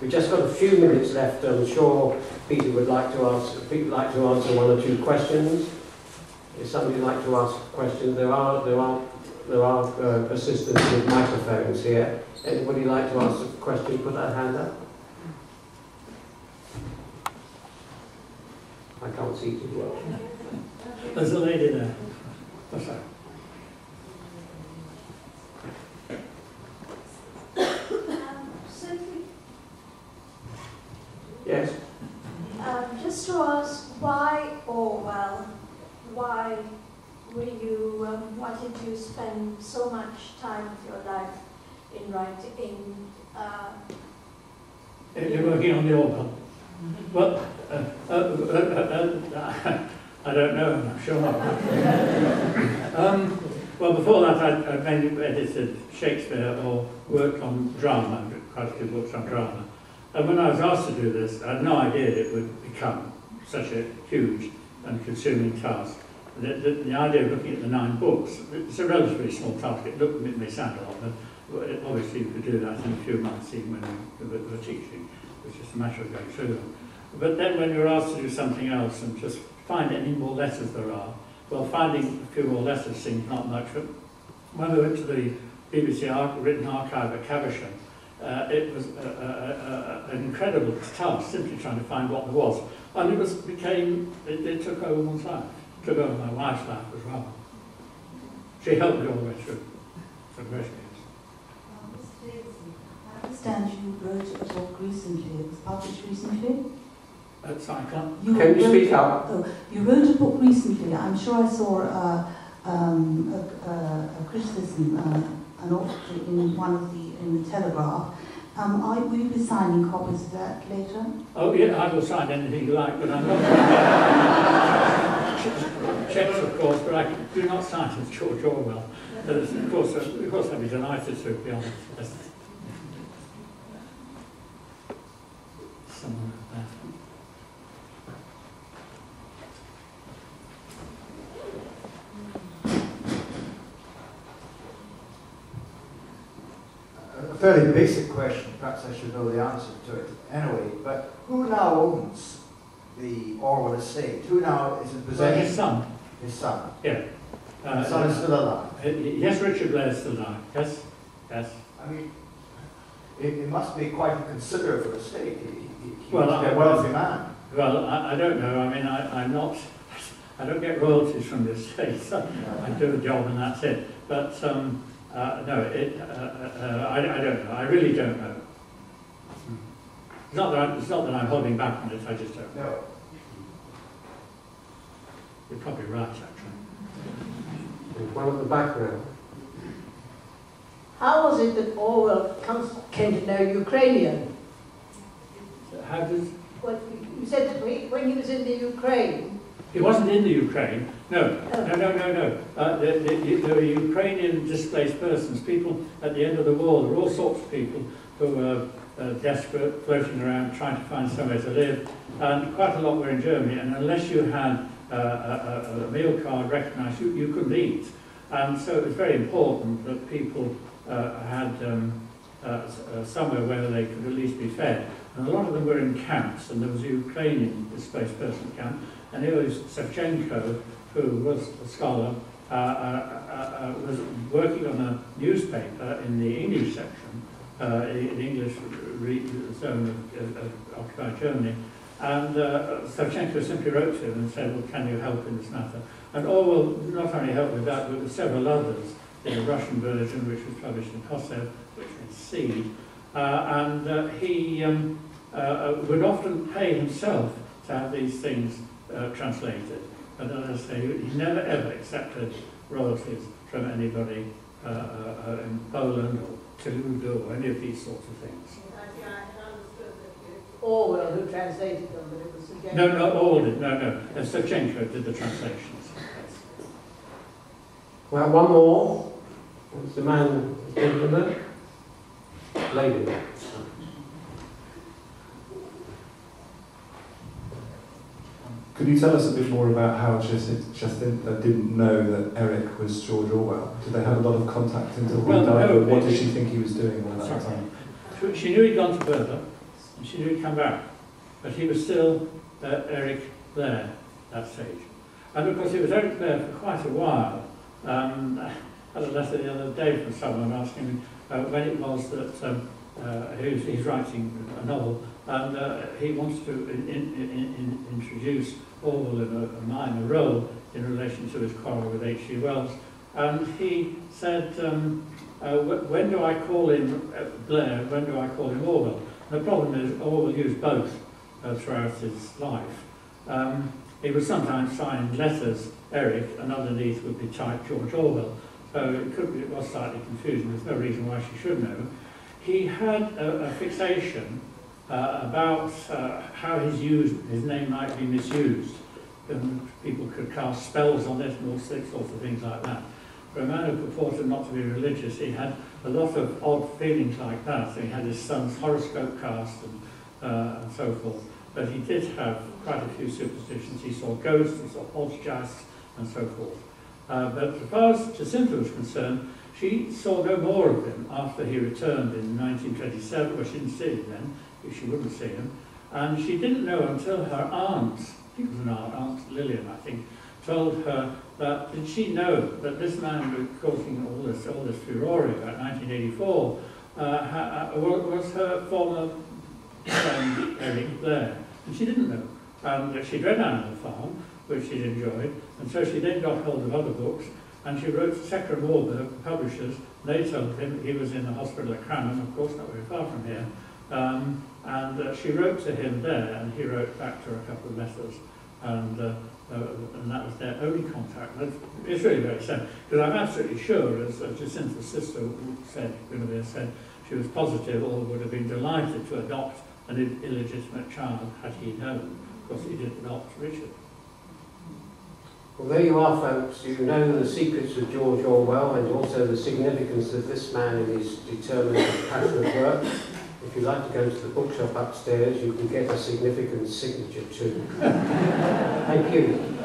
We've just got a few minutes left. I'm sure Peter would like to answer one or two questions. If somebody would like to ask questions, there are assistants with microphones here. Anybody like to ask a question? Put a hand up. I can't see too well. There's a lady there. Oh, sorry. Yes. Just to ask, why Orwell? Why were you wanted to spend so much time of your life in writing? You're working on the Orwell. Well, I don't know. I'm sure not. Well, before that, I mainly edited Shakespeare or worked on drama. Quite a few books on drama. And when I was asked to do this, I had no idea it would become such a huge and consuming task. The idea of looking at the 9 books, it's a relatively small task. It may sound a lot, but obviously you could do that in a few months, even when we were teaching. It was just a matter of going through them. But then when you're asked to do something else and just find any more letters there are, well, finding a few more letters seemed not much. But when we went to the BBC written archive at Caversham, it was an incredible task, simply trying to find what there was. And it took over one's life. It took over my wife's life as well. She helped me all the way through. So very serious. I understand you wrote a book recently. It was published recently? Sorry, can you speak up? Oh, you wrote a book recently. I'm sure I saw a criticism in the Telegraph. Will you be signing copies of that later? Oh yeah, I will sign anything you like, but I'm not. Checks, of course, but I do not sign as George Orwell. Of course, I'd be delighted to be honest. Someone like that. A fairly basic question, perhaps I should know the answer to it anyway, but who now owns the Orwell estate? Who now is in possession? His son. His son? Yeah. His son is still alive? Yes, Richard Blair is still alive. Yes, yes. I mean, it must be quite a considerable estate. He Well, must be a wealthy man. Well, I don't know. I mean, I don't get royalties from the estate. So I do a job and that's it. But no, I don't know. I really don't know. It's not that I'm holding back on it. I just don't know. No. You're probably right, actually. One at the back now. How was it that Orwell came to know Ukrainian? So how does... Well, you said that when he was in the Ukraine... He wasn't in the Ukraine. No. There were Ukrainian displaced persons, people at the end of the war. There were all sorts of people who were desperate, floating around, trying to find somewhere to live. And quite a lot were in Germany. And unless you had a meal card recognised, you couldn't eat. And so it was very important that people had somewhere where they could at least be fed. And a lot of them were in camps, and there was a Ukrainian displaced person camp. And here was Shevchenko, who was a scholar, was working on a newspaper in the English section, the English zone of occupied Germany. And Shevchenko simply wrote to him and said, well, can you help in this matter? And Orwell not only helped with that, but with several others, in a Russian version, which was published in Kosev, which was Seed. And he would often pay himself to have these things translated. And as I say, he never ever accepted royalties from anybody in Poland or Toulouse or any of these sorts of things. Orwell who translated them, but it was again... No, Orwell did. No. Shevchenko did the translations. Well, one more. It's the man, gentleman, lady. Could you tell us a bit more about how Jacinta didn't know that Eric was George Orwell? Did they have a lot of contact until he died? No, what did she think he was doing all that time? She knew he'd gone to Berber, and she didn't come back. But he was still Eric Blair at that stage. And of course it was Eric Blair for quite a while. I had a letter the other day from someone asking me when it was that he's writing a novel, and he wants to introduce Orwell in a minor role in relation to his quarrel with H.G. Wells. And he said, when do I call him Blair, when do I call him Orwell? The problem is Orwell used both throughout his life. He would sometimes sign letters Eric, and underneath would be typed George Orwell. So it was slightly confusing. There's no reason why she should know. He had a fixation about how his name might be misused. And people could cast spells on it and all sorts of things like that. For a man who purported not to be religious, he had a lot of odd feelings like that. So he had his son's horoscope cast and so forth. But he did have quite a few superstitions. He saw ghosts, he saw poltergeists, and so forth. But as far as Jacinta was concerned, she saw no more of him after he returned in 1927. Well, she didn't see him then, if she wouldn't see him. And she didn't know until her aunt, I think it was an Aunt Lillian, I think, told her that, did she know that this man was causing all this furore about 1984 was her former friend Eric Blair. And she didn't know. And she'd read Animal Farm, which she'd enjoyed, and so she then got hold of other books, and she wrote to Secker and Warburg, the publishers. They told him he was in the hospital at Cranham, of course not very far from here, and she wrote to him there, and he wrote back to her a couple of letters, and that was their only contact. It's really very sad, because I'm absolutely sure, as Jacinta's sister said, Guinevere said, she was positive all would have been delighted to adopt an illegitimate child had he known. Of course, he did adopt Richard. Well, there you are, folks. You know the secrets of George Orwell and also the significance of this man in his determined and passionate work. If you'd like to go to the bookshop upstairs, you can get a significant signature too. Thank you.